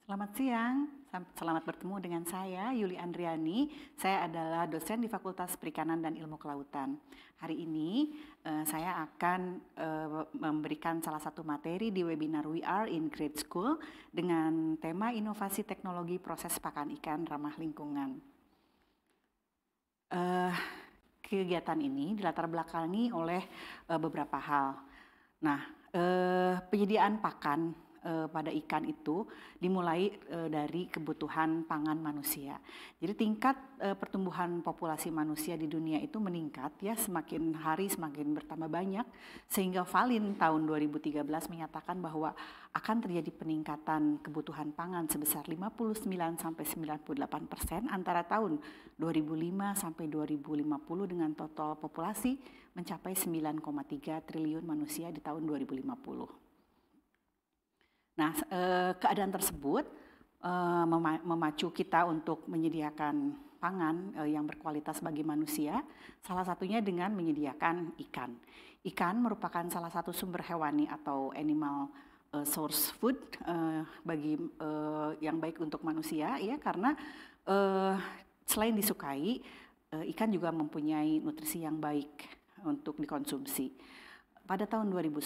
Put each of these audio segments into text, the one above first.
Selamat siang, selamat bertemu dengan saya Yuli Andriani. Saya adalah dosen di Fakultas Perikanan dan Ilmu Kelautan. Hari ini saya akan memberikan salah satu materi di webinar We Are in Grade School dengan tema inovasi teknologi proses pakan ikan ramah lingkungan. Kegiatan ini dilatar belakangi oleh beberapa hal. Nah, penyediaan pakan pada ikan itu dimulai dari kebutuhan pangan manusia. Jadi tingkat pertumbuhan populasi manusia di dunia itu meningkat ya, semakin hari semakin bertambah banyak, sehingga Vallin tahun 2013 menyatakan bahwa akan terjadi peningkatan kebutuhan pangan sebesar 59-98% antara tahun 2005 sampai 2050 dengan total populasi mencapai 9,3 triliun manusia di tahun 2050. Nah, keadaan tersebut memacu kita untuk menyediakan pangan yang berkualitas bagi manusia, salah satunya dengan menyediakan ikan. Ikan merupakan salah satu sumber hewani atau animal source food bagi yang baik untuk manusia, ya, karena selain disukai, ikan juga mempunyai nutrisi yang baik untuk dikonsumsi. Pada tahun 2010,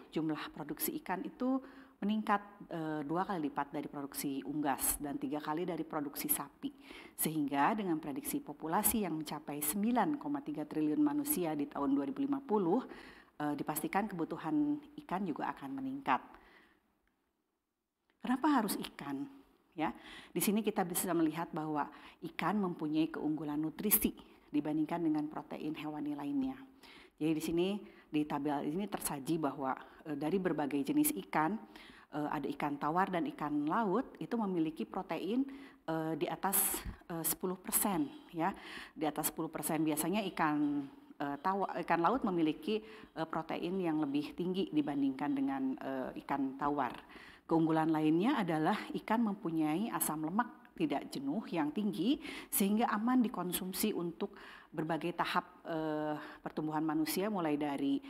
jumlah produksi ikan itu meningkat 2 kali lipat dari produksi unggas dan 3 kali dari produksi sapi. Sehingga dengan prediksi populasi yang mencapai 9,3 triliun manusia di tahun 2050, dipastikan kebutuhan ikan juga akan meningkat. Kenapa harus ikan? Ya, di sini kita bisa melihat bahwa ikan mempunyai keunggulan nutrisi dibandingkan dengan protein hewani lainnya. Jadi di sini di tabel ini tersaji bahwa dari berbagai jenis ikan, ada ikan tawar dan ikan laut itu memiliki protein di atas 10%, ya. Di atas 10%. Biasanya ikan laut memiliki protein yang lebih tinggi dibandingkan dengan ikan tawar. Keunggulan lainnya adalah ikan mempunyai asam lemak tidak jenuh yang tinggi sehingga aman dikonsumsi untuk berbagai tahap pertumbuhan manusia, mulai dari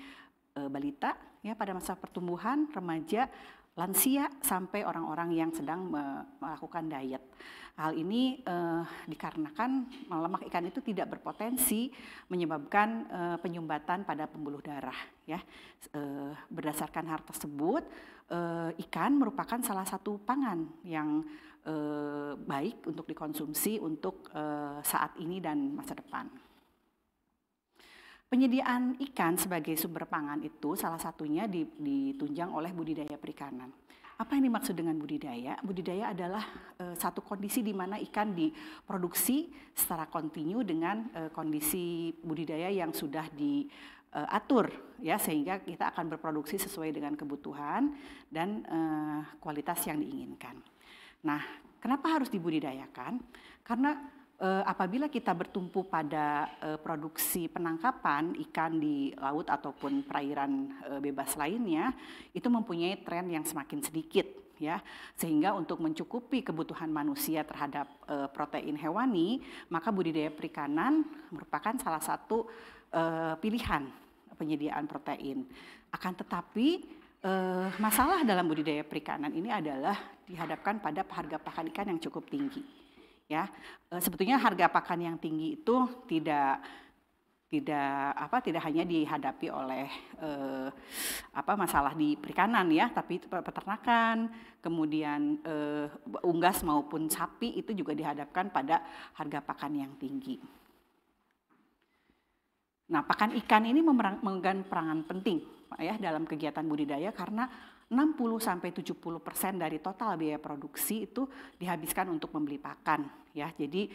balita ya pada masa pertumbuhan, remaja, lansia, sampai orang-orang yang sedang melakukan diet. Hal ini dikarenakan lemak ikan itu tidak berpotensi menyebabkan penyumbatan pada pembuluh darah. Ya, berdasarkan hal tersebut, ikan merupakan salah satu pangan yang baik untuk dikonsumsi untuk saat ini dan masa depan. Penyediaan ikan sebagai sumber pangan itu salah satunya ditunjang oleh budidaya perikanan. Apa yang dimaksud dengan budidaya? Budidaya adalah satu kondisi di mana ikan diproduksi secara kontinu dengan kondisi budidaya yang sudah diatur, ya, sehingga kita akan berproduksi sesuai dengan kebutuhan dan kualitas yang diinginkan. Nah, kenapa harus dibudidayakan? Karena apabila kita bertumpu pada produksi penangkapan ikan di laut ataupun perairan bebas lainnya, itu mempunyai tren yang semakin sedikit, ya, sehingga untuk mencukupi kebutuhan manusia terhadap protein hewani, maka budidaya perikanan merupakan salah satu pilihan penyediaan protein. Akan tetapi masalah dalam budidaya perikanan ini adalah dihadapkan pada harga pakan ikan yang cukup tinggi. Ya, sebetulnya harga pakan yang tinggi itu tidak hanya dihadapi oleh masalah di perikanan, ya, tapi peternakan, kemudian unggas maupun sapi itu juga dihadapkan pada harga pakan yang tinggi. Nah, pakan ikan ini memegang peranan penting, ya, dalam kegiatan budidaya karena 60-70% dari total biaya produksi itu dihabiskan untuk membeli pakan, ya. Jadi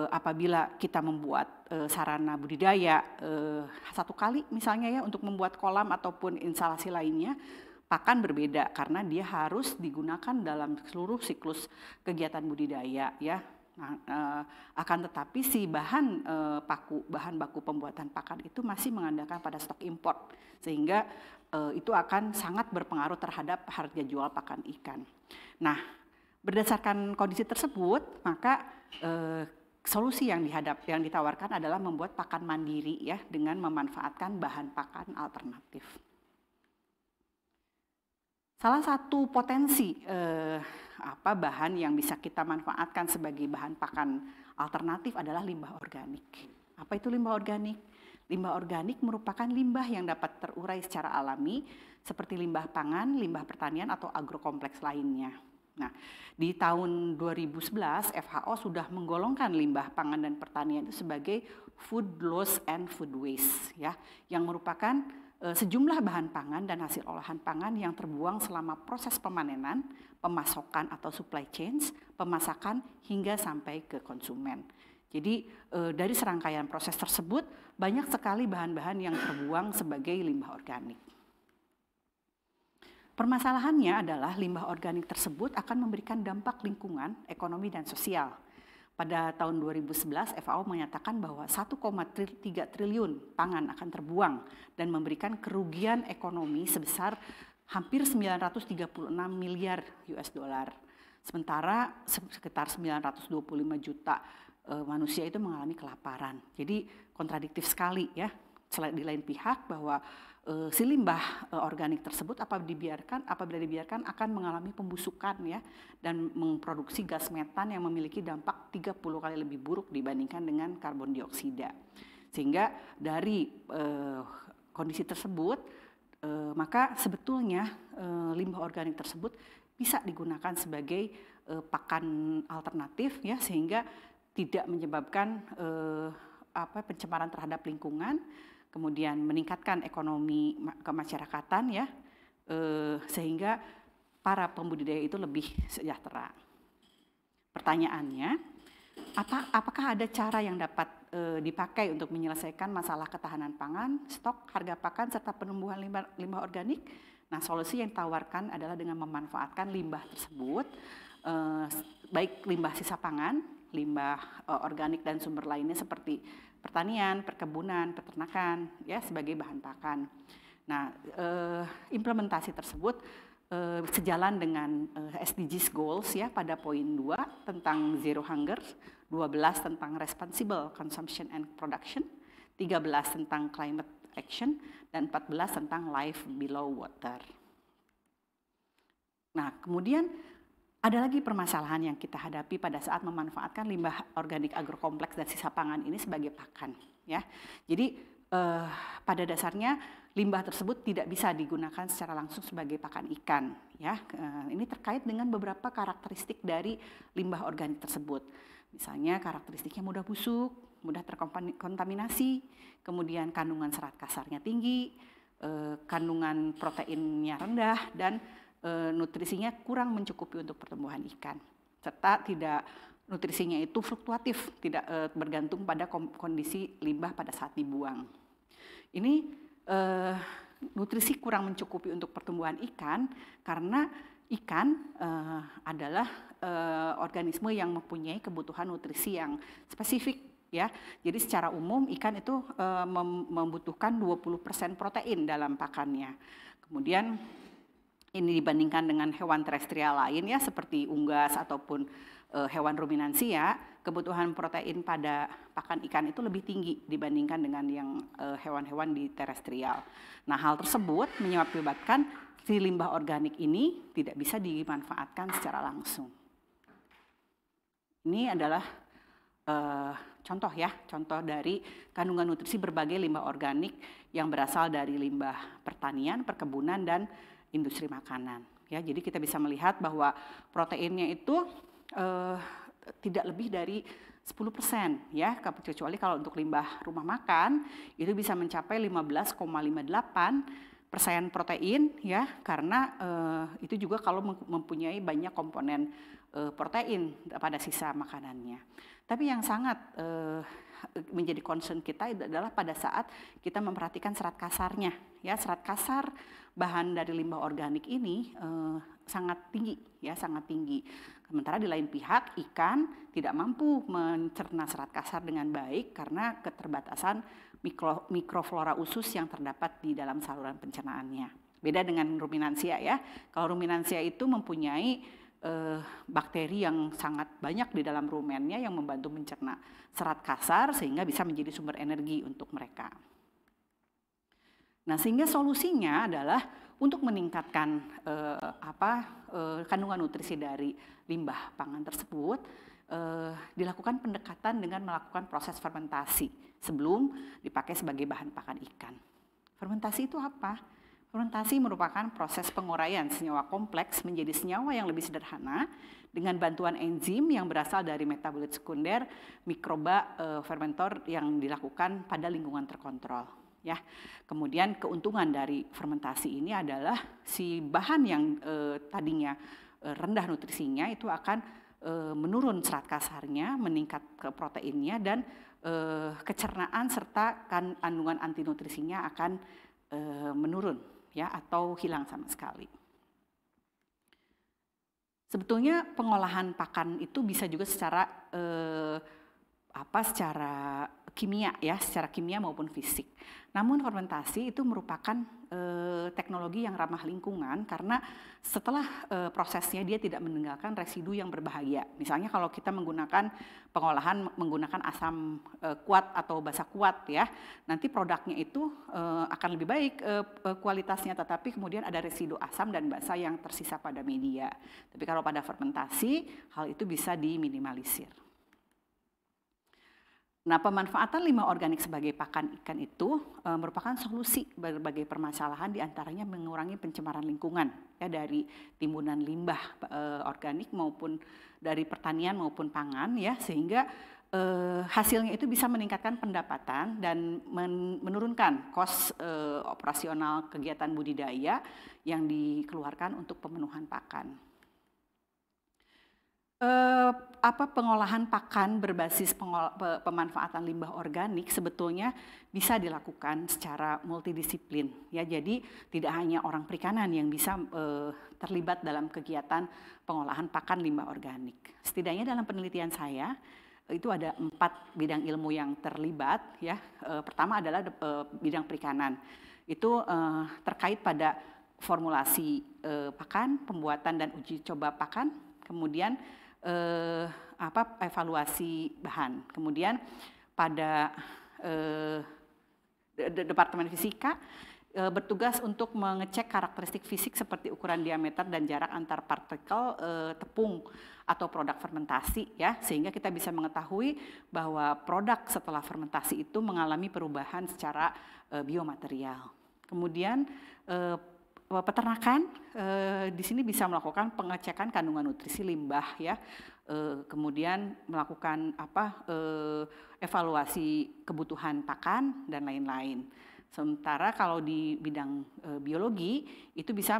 apabila kita membuat sarana budidaya satu kali misalnya, ya, untuk membuat kolam ataupun instalasi lainnya, pakan berbeda karena dia harus digunakan dalam seluruh siklus kegiatan budidaya, ya. Nah, akan tetapi si bahan baku pembuatan pakan itu masih mengandalkan pada stok impor, sehingga itu akan sangat berpengaruh terhadap harga jual pakan ikan. Nah, berdasarkan kondisi tersebut, maka solusi yang ditawarkan adalah membuat pakan mandiri, ya, dengan memanfaatkan bahan pakan alternatif. Salah satu potensi bahan yang bisa kita manfaatkan sebagai bahan pakan alternatif adalah limbah organik. Apa itu limbah organik? Limbah organik merupakan limbah yang dapat terurai secara alami seperti limbah pangan, limbah pertanian atau agrokompleks lainnya. Nah, di tahun 2011 FHO sudah menggolongkan limbah pangan dan pertanian itu sebagai food loss and food waste ya, yang merupakan sejumlah bahan pangan dan hasil olahan pangan yang terbuang selama proses pemanenan, pemasokan atau supply chains, pemasakan hingga sampai ke konsumen. Jadi dari serangkaian proses tersebut banyak sekali bahan-bahan yang terbuang sebagai limbah organik. Permasalahannya adalah limbah organik tersebut akan memberikan dampak lingkungan, ekonomi, dan sosial. Pada tahun 2011, FAO menyatakan bahwa 1,3 triliun pangan akan terbuang dan memberikan kerugian ekonomi sebesar hampir 936 miliar US dollar. Sementara sekitar 925 juta manusia itu mengalami kelaparan. Jadi kontradiktif sekali ya. Di lain pihak bahwa si limbah organik tersebut apabila dibiarkan akan mengalami pembusukan ya dan memproduksi gas metan yang memiliki dampak 30 kali lebih buruk dibandingkan dengan karbon dioksida. Sehingga dari kondisi tersebut maka sebetulnya limbah organik tersebut bisa digunakan sebagai pakan alternatif ya, sehingga tidak menyebabkan pencemaran terhadap lingkungan, kemudian meningkatkan ekonomi kemasyarakatan ya, sehingga para pembudidaya itu lebih sejahtera. Pertanyaannya, apakah ada cara yang dapat dipakai untuk menyelesaikan masalah ketahanan pangan, stok, harga pakan, serta penumbuhan limbah organik? Nah, solusi yang ditawarkan adalah dengan memanfaatkan limbah tersebut, baik limbah sisa pangan, limbah organik dan sumber lainnya seperti pertanian, perkebunan, peternakan ya sebagai bahan pakan. Nah, implementasi tersebut sejalan dengan SDGs goals ya pada poin 2 tentang zero hunger, 12 tentang responsible consumption and production, 13 tentang climate action, dan 14 tentang life below water. Nah, kemudian ada lagi permasalahan yang kita hadapi pada saat memanfaatkan limbah organik agrokompleks dan sisa pangan ini sebagai pakan ya. Jadi pada dasarnya limbah tersebut tidak bisa digunakan secara langsung sebagai pakan ikan ya. Ini terkait dengan beberapa karakteristik dari limbah organik tersebut. Misalnya karakteristiknya mudah busuk, mudah terkontaminasi, kemudian kandungan serat kasarnya tinggi, kandungan proteinnya rendah, dan nutrisinya kurang mencukupi untuk pertumbuhan ikan, serta nutrisinya itu fluktuatif, tidak bergantung pada kondisi limbah pada saat dibuang. Ini nutrisi kurang mencukupi untuk pertumbuhan ikan karena ikan adalah organisme yang mempunyai kebutuhan nutrisi yang spesifik ya. Jadi secara umum ikan itu membutuhkan 20% protein dalam pakannya. Kemudian ini dibandingkan dengan hewan terestrial lain ya seperti unggas ataupun hewan ruminansia, ya, kebutuhan protein pada pakan ikan itu lebih tinggi dibandingkan dengan yang hewan-hewan di terestrial. Nah, hal tersebut menyebabkan si limbah organik ini tidak bisa dimanfaatkan secara langsung. Ini adalah contoh dari kandungan nutrisi berbagai limbah organik yang berasal dari limbah pertanian, perkebunan, dan industri makanan. Ya, jadi kita bisa melihat bahwa proteinnya itu tidak lebih dari 10% ya, kecuali kalau untuk limbah rumah makan itu bisa mencapai 15,58% protein ya, karena itu juga kalau mempunyai banyak komponen protein pada sisa makanannya. Tapi yang sangat menjadi concern kita adalah pada saat kita memperhatikan serat kasarnya ya. Serat kasar bahan dari limbah organik ini sangat tinggi ya, sangat tinggi. Sementara di lain pihak ikan tidak mampu mencerna serat kasar dengan baik karena keterbatasan mikroflora usus yang terdapat di dalam saluran pencernaannya. Beda dengan ruminansia ya. Kalau ruminansia itu mempunyai bakteri yang sangat banyak di dalam rumennya yang membantu mencerna serat kasar sehingga bisa menjadi sumber energi untuk mereka. Nah, sehingga solusinya adalah untuk meningkatkan kandungan nutrisi dari limbah pangan tersebut, dilakukan pendekatan dengan melakukan proses fermentasi sebelum dipakai sebagai bahan pakan ikan. Fermentasi itu apa? Fermentasi merupakan proses penguraian senyawa kompleks menjadi senyawa yang lebih sederhana dengan bantuan enzim yang berasal dari metabolit sekunder mikroba fermentor yang dilakukan pada lingkungan terkontrol. Ya, kemudian keuntungan dari fermentasi ini adalah si bahan yang tadinya rendah nutrisinya itu akan menurun serat kasarnya, meningkat ke proteinnya, dan kecernaan serta kandungan anti nutrisinya akan menurun, ya, atau hilang sama sekali. Sebetulnya pengolahan pakan itu bisa juga secara secara kimia, ya, secara kimia maupun fisik. Namun fermentasi itu merupakan teknologi yang ramah lingkungan karena setelah prosesnya dia tidak meninggalkan residu yang berbahaya. Misalnya kalau kita menggunakan pengolahan menggunakan asam kuat atau basa kuat, ya, nanti produknya itu akan lebih baik kualitasnya, tetapi kemudian ada residu asam dan basa yang tersisa pada media. Tapi kalau pada fermentasi hal itu bisa diminimalisir. Nah, pemanfaatan limbah organik sebagai pakan ikan itu merupakan solusi berbagai permasalahan, diantaranya mengurangi pencemaran lingkungan, ya, dari timbunan limbah organik maupun dari pertanian maupun pangan, ya, sehingga hasilnya itu bisa meningkatkan pendapatan dan menurunkan kos operasional kegiatan budidaya yang dikeluarkan untuk pemenuhan pakan. Pengolahan pakan berbasis pemanfaatan limbah organik sebetulnya bisa dilakukan secara multidisiplin, ya. Jadi tidak hanya orang perikanan yang bisa terlibat dalam kegiatan pengolahan pakan limbah organik. Setidaknya dalam penelitian saya itu ada 4 bidang ilmu yang terlibat, ya. Pertama adalah bidang perikanan. Itu terkait pada formulasi pakan, pembuatan dan uji coba pakan, kemudian evaluasi bahan. Kemudian pada Departemen Fisika bertugas untuk mengecek karakteristik fisik seperti ukuran diameter dan jarak antar partikel tepung atau produk fermentasi, ya, sehingga kita bisa mengetahui bahwa produk setelah fermentasi itu mengalami perubahan secara biomaterial. Kemudian peternakan di sini bisa melakukan pengecekan kandungan nutrisi limbah, ya, kemudian melakukan evaluasi kebutuhan pakan dan lain-lain. Sementara kalau di bidang biologi itu bisa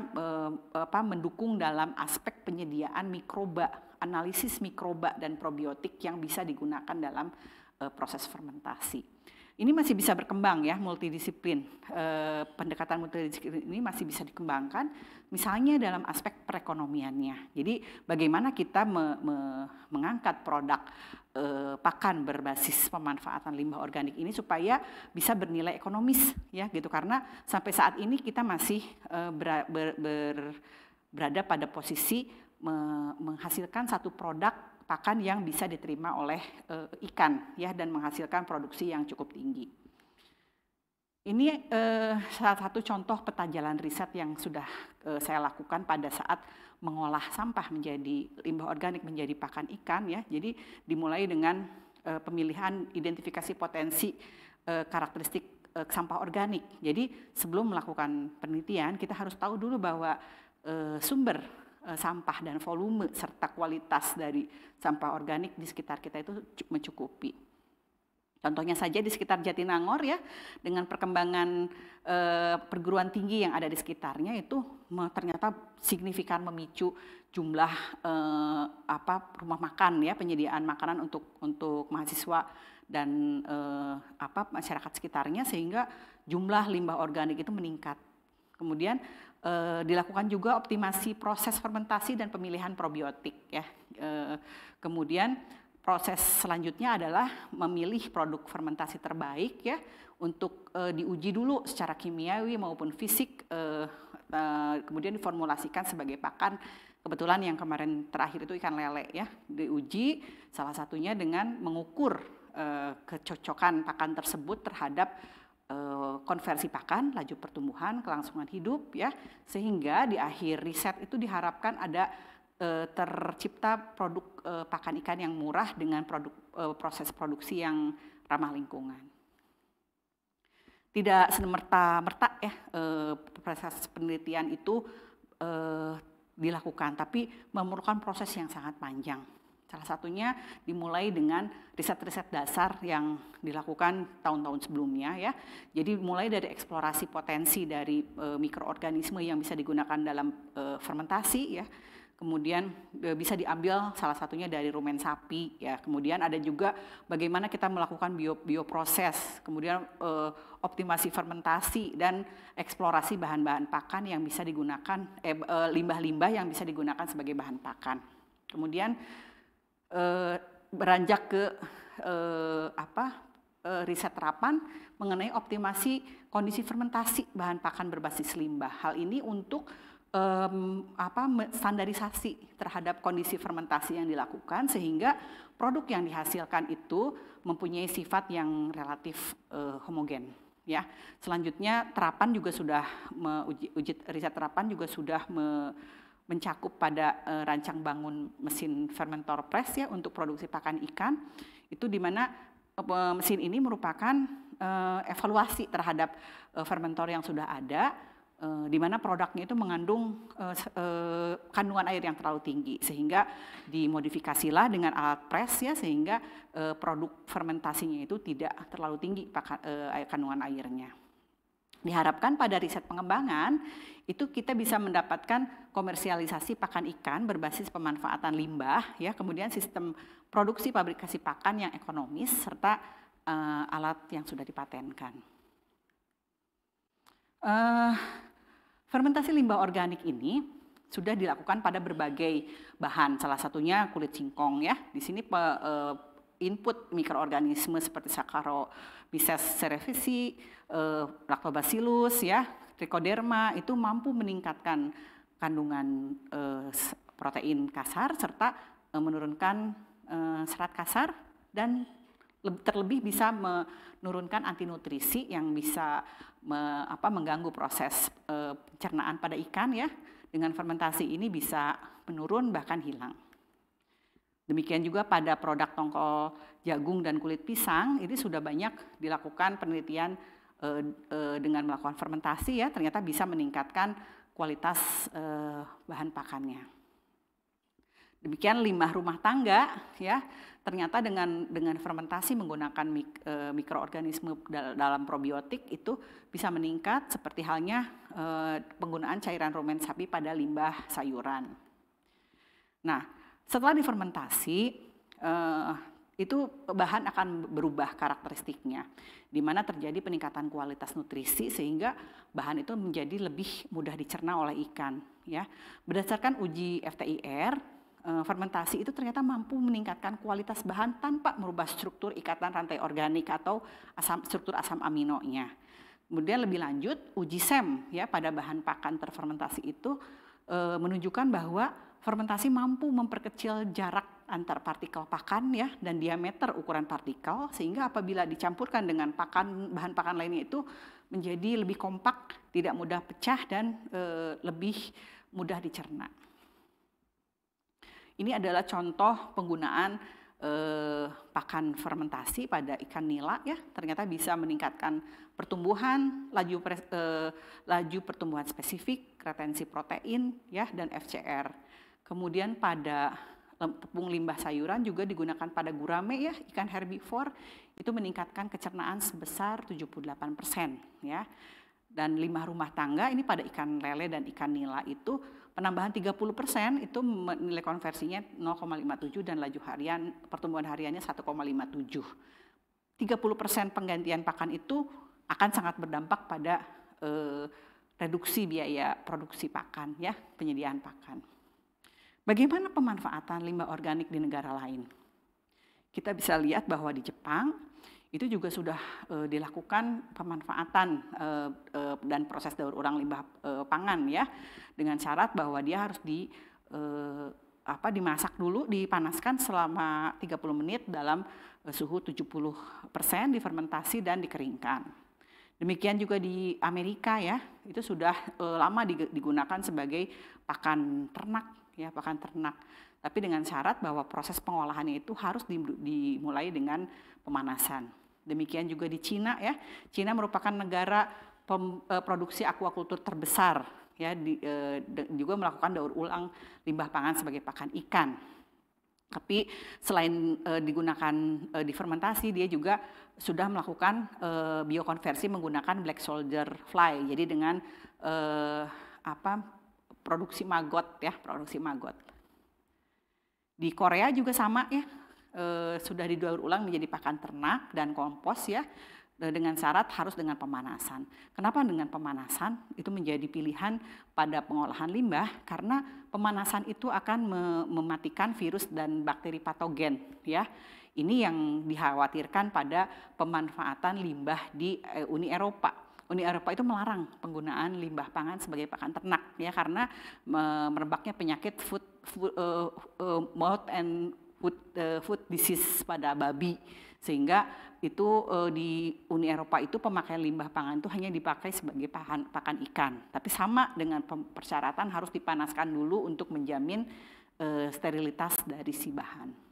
mendukung dalam aspek penyediaan mikroba, analisis mikroba dan probiotik yang bisa digunakan dalam proses fermentasi. Ini masih bisa berkembang, ya, multidisiplin. Pendekatan multidisiplin ini masih bisa dikembangkan, misalnya dalam aspek perekonomiannya. Jadi bagaimana kita mengangkat produk pakan berbasis pemanfaatan limbah organik ini supaya bisa bernilai ekonomis, ya, gitu. Karena sampai saat ini kita masih berada pada posisi menghasilkan satu produk pakan yang bisa diterima oleh ikan, ya, dan menghasilkan produksi yang cukup tinggi. Ini salah satu contoh peta jalan riset yang sudah saya lakukan pada saat mengolah sampah menjadi limbah organik menjadi pakan ikan, ya. Jadi dimulai dengan pemilihan identifikasi potensi karakteristik sampah organik. Jadi sebelum melakukan penelitian kita harus tahu dulu bahwa sumber sampah dan volume serta kualitas dari sampah organik di sekitar kita itu mencukupi. Contohnya saja di sekitar Jatinangor, ya, dengan perkembangan perguruan tinggi yang ada di sekitarnya itu ternyata signifikan memicu jumlah rumah makan, ya, penyediaan makanan untuk mahasiswa dan masyarakat sekitarnya, sehingga jumlah limbah organik itu meningkat. Kemudian dilakukan juga optimasi proses fermentasi dan pemilihan probiotik, ya. Kemudian proses selanjutnya adalah memilih produk fermentasi terbaik, ya, untuk diuji dulu secara kimiawi maupun fisik, kemudian diformulasikan sebagai pakan. Kebetulan yang kemarin terakhir itu ikan lele, ya, diuji salah satunya dengan mengukur kecocokan pakan tersebut terhadap konversi pakan, laju pertumbuhan, kelangsungan hidup ya, sehingga di akhir riset itu diharapkan ada tercipta produk pakan ikan yang murah dengan proses produksi yang ramah lingkungan. Tidak semerta-merta ya proses penelitian itu dilakukan, tapi memerlukan proses yang sangat panjang. Salah satunya dimulai dengan riset-riset dasar yang dilakukan tahun-tahun sebelumnya ya. Jadi mulai dari eksplorasi potensi dari mikroorganisme yang bisa digunakan dalam fermentasi ya. Kemudian bisa diambil salah satunya dari rumen sapi ya. Kemudian ada juga bagaimana kita melakukan bioproses, kemudian optimasi fermentasi dan eksplorasi bahan-bahan pakan yang bisa digunakan limbah-limbah yang bisa digunakan sebagai bahan pakan. Kemudian beranjak ke riset terapan mengenai optimasi kondisi fermentasi bahan pakan berbasis limbah. Hal ini untuk standarisasi terhadap kondisi fermentasi yang dilakukan sehingga produk yang dihasilkan itu mempunyai sifat yang relatif homogen ya. Selanjutnya terapan juga sudah riset terapan juga sudah mencakup pada rancang bangun mesin fermentor press ya untuk produksi pakan ikan. Itu di mana mesin ini merupakan evaluasi terhadap fermentor yang sudah ada, di mana produknya itu mengandung kandungan air yang terlalu tinggi sehingga dimodifikasilah dengan alat press ya sehingga produk fermentasinya itu tidak terlalu tinggi kandungan airnya. Diharapkan pada riset pengembangan itu kita bisa mendapatkan komersialisasi pakan ikan berbasis pemanfaatan limbah ya, kemudian sistem produksi pabrikasi pakan yang ekonomis serta alat yang sudah dipatenkan. Fermentasi limbah organik ini sudah dilakukan pada berbagai bahan, salah satunya kulit singkong ya. Di sini input mikroorganisme seperti Saccharomyces cerevisiae, Lactobacillus ya, Trichoderma itu mampu meningkatkan kandungan protein kasar serta menurunkan serat kasar dan terlebih bisa menurunkan antinutrisi yang bisa mengganggu proses pencernaan pada ikan ya. Dengan fermentasi ini bisa menurun bahkan hilang. Demikian juga pada produk tongkol jagung dan kulit pisang, ini sudah banyak dilakukan penelitian dengan melakukan fermentasi ya, ternyata bisa meningkatkan kualitas bahan pakannya. Demikian limbah rumah tangga ya, ternyata dengan fermentasi menggunakan mikroorganisme dalam probiotik itu bisa meningkat seperti halnya penggunaan cairan rumen sapi pada limbah sayuran. Nah, setelah difermentasi itu bahan akan berubah karakteristiknya, di mana terjadi peningkatan kualitas nutrisi sehingga bahan itu menjadi lebih mudah dicerna oleh ikan ya. Berdasarkan uji FTIR, fermentasi itu ternyata mampu meningkatkan kualitas bahan tanpa merubah struktur ikatan rantai organik atau struktur asam aminonya. Kemudian lebih lanjut, uji SEM ya pada bahan pakan terfermentasi itu menunjukkan bahwa fermentasi mampu memperkecil jarak antar partikel pakan ya dan diameter ukuran partikel sehingga apabila dicampurkan dengan bahan pakan lainnya itu menjadi lebih kompak, tidak mudah pecah dan lebih mudah dicerna. Ini adalah contoh penggunaan pakan fermentasi pada ikan nila ya, ternyata bisa meningkatkan pertumbuhan, laju pertumbuhan spesifik, retensi protein ya dan FCR. Kemudian pada tepung limbah sayuran juga digunakan pada gurame ya, ikan herbivore itu meningkatkan kecernaan sebesar 78% ya. Dan limbah rumah tangga ini pada ikan lele dan ikan nila itu penambahan 30% itu nilai konversinya 0,57 dan laju harian pertumbuhan hariannya 1,57. 30% penggantian pakan itu akan sangat berdampak pada reduksi biaya produksi pakan ya, penyediaan pakan. Bagaimana pemanfaatan limbah organik di negara lain? Kita bisa lihat bahwa di Jepang itu juga sudah dilakukan pemanfaatan dan proses daur ulang limbah pangan ya, dengan syarat bahwa dia harus dimasak dulu, dipanaskan selama 30 menit dalam suhu 70%, difermentasi dan dikeringkan. Demikian juga di Amerika ya, itu sudah lama digunakan sebagai pakan ternak ya, pakan ternak. Tapi dengan syarat bahwa proses pengolahannya itu harus dimulai dengan pemanasan. Demikian juga di Cina ya. Cina merupakan negara produksi aquaculture terbesar ya, juga melakukan daur ulang limbah pangan sebagai pakan ikan. Tapi selain digunakan difermentasi, dia juga sudah melakukan biokonversi menggunakan black soldier fly. Jadi dengan produksi maggot ya, produksi maggot. Di Korea juga sama ya, sudah didaur ulang menjadi pakan ternak dan kompos ya, dengan syarat harus dengan pemanasan. Kenapa dengan pemanasan? Itu menjadi pilihan pada pengolahan limbah karena pemanasan itu akan mematikan virus dan bakteri patogen ya. Ini yang dikhawatirkan pada pemanfaatan limbah di Uni Eropa. Uni Eropa itu melarang penggunaan limbah pangan sebagai pakan ternak ya, karena merebaknya penyakit mouth and food disease pada babi, sehingga itu di Uni Eropa itu pemakaian limbah pangan itu hanya dipakai sebagai pakan ikan. Tapi sama dengan persyaratan harus dipanaskan dulu untuk menjamin sterilitas dari si bahan.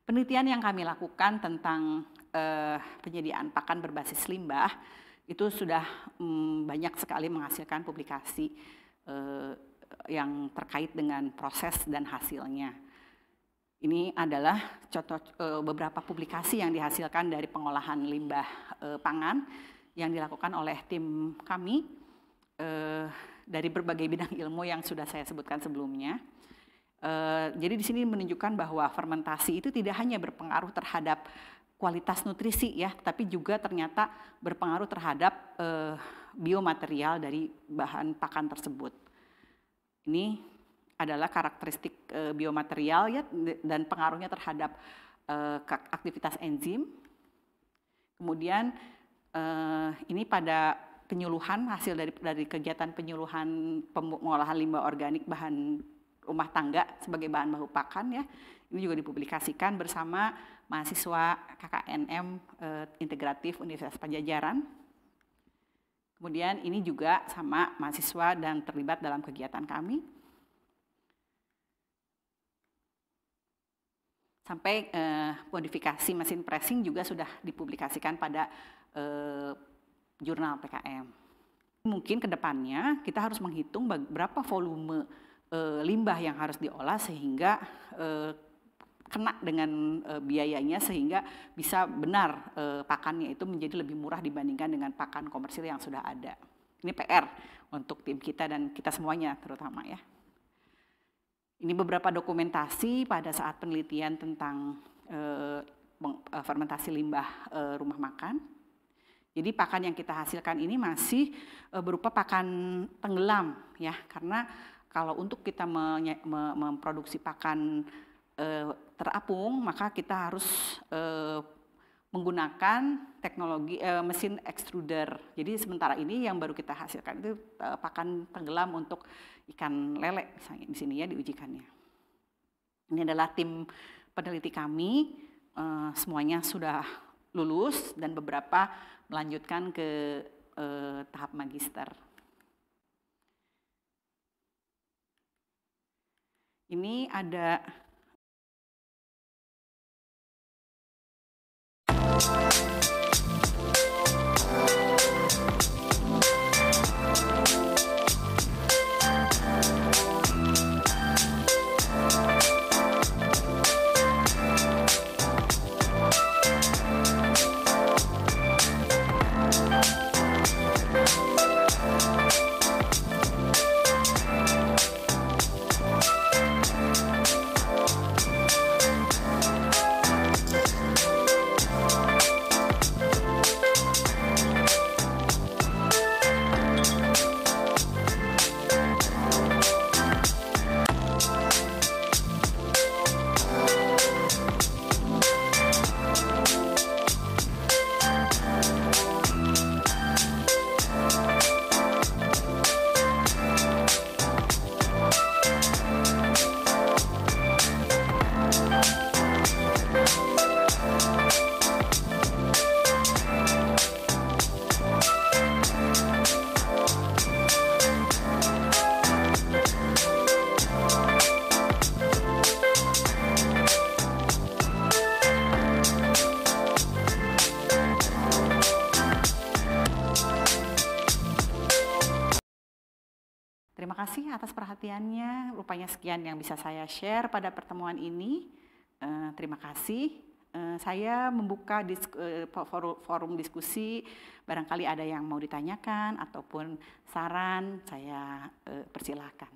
Penelitian yang kami lakukan tentang penyediaan pakan berbasis limbah itu sudah banyak sekali menghasilkan publikasi yang terkait dengan proses dan hasilnya. Ini adalah contoh beberapa publikasi yang dihasilkan dari pengolahan limbah pangan yang dilakukan oleh tim kami dari berbagai bidang ilmu yang sudah saya sebutkan sebelumnya. Jadi di sini menunjukkan bahwa fermentasi itu tidak hanya berpengaruh terhadap kualitas nutrisi ya, tapi juga ternyata berpengaruh terhadap biomaterial dari bahan pakan tersebut. Ini adalah karakteristik biomaterial ya, dan pengaruhnya terhadap aktivitas enzim. Kemudian ini pada penyuluhan, hasil dari kegiatan penyuluhan pengolahan limbah organik bahan rumah tangga sebagai bahan baku pakan ya. Ini juga dipublikasikan bersama mahasiswa KKNM Integratif Universitas Padjadjaran. Kemudian ini juga sama mahasiswa dan terlibat dalam kegiatan kami. Sampai modifikasi mesin pressing juga sudah dipublikasikan pada jurnal PKM. Mungkin ke depannya kita harus menghitung berapa volume limbah yang harus diolah sehingga kena dengan biayanya, sehingga bisa benar pakannya itu menjadi lebih murah dibandingkan dengan pakan komersil yang sudah ada. Ini PR untuk tim kita dan kita semuanya terutama ya. Ini beberapa dokumentasi pada saat penelitian tentang fermentasi limbah rumah makan. Jadi pakan yang kita hasilkan ini masih berupa pakan tenggelam ya, karena kalau untuk kita memproduksi pakan terapung, maka kita harus menggunakan teknologi mesin extruder. Jadi sementara ini yang baru kita hasilkan itu pakan tenggelam untuk ikan lele misalnya di sini ya diujikannya. Ini adalah tim peneliti kami, semuanya sudah lulus dan beberapa melanjutkan ke tahap magister. Ini ada terima kasih atas perhatiannya. Rupanya sekian yang bisa saya share pada pertemuan ini. Terima kasih. Saya membuka forum diskusi, barangkali ada yang mau ditanyakan ataupun saran, saya persilahkan.